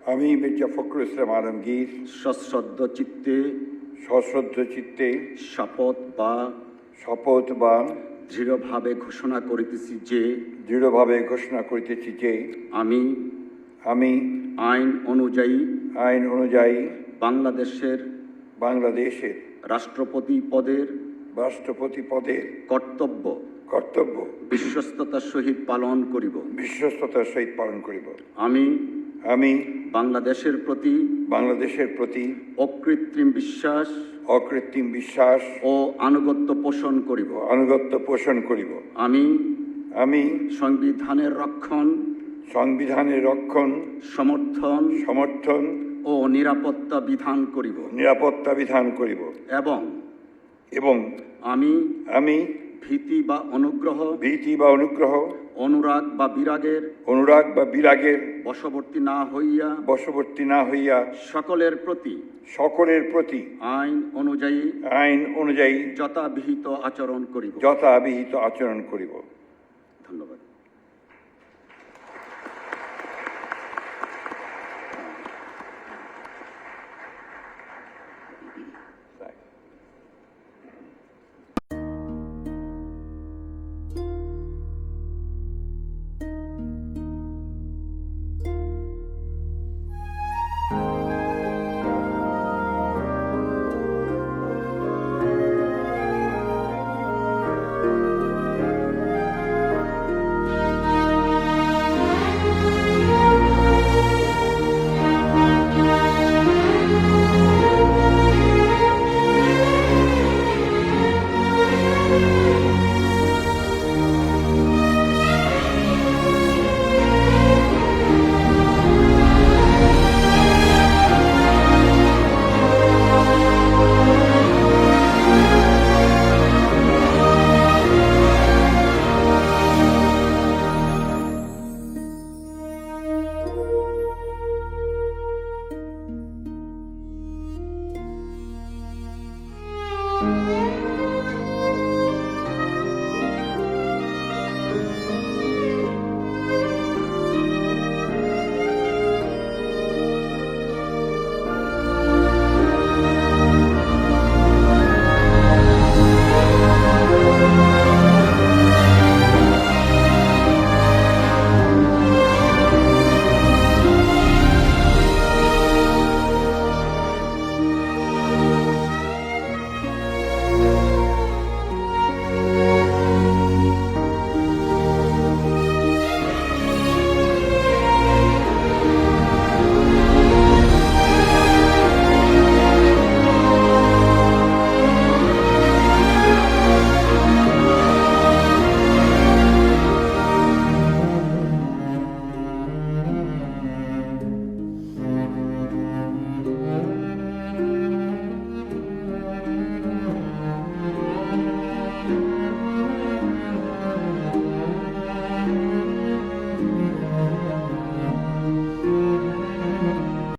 আমি মির্জা ফখরুল ইসলাম আলমগীর সশ্রদ্ধ চিত্তে শপথ বা দৃঢ়ভাবে ঘোষণা করিতেছি যে আমি আইন অনুযায়ী বাংলাদেশের রাষ্ট্রপতি পদের কর্তব্য বিশ্বস্ততার সহিত পালন করিব। আমি বাংলাদেশের প্রতি অকৃত্রিম বিশ্বাস ও আনুগত্য পোষণ করিব। আমি সংবিধানের রক্ষণ সমর্থন ও নিরাপত্তা বিধান করিব এবং আমি ভীতি বা অনুগ্রহ অনুরাগ বা বিরাগের বশবর্তী না হইয়া সকলের প্রতি আইন অনুযায়ী যথাবিহিত আচরণ করিব। ধন্যবাদ।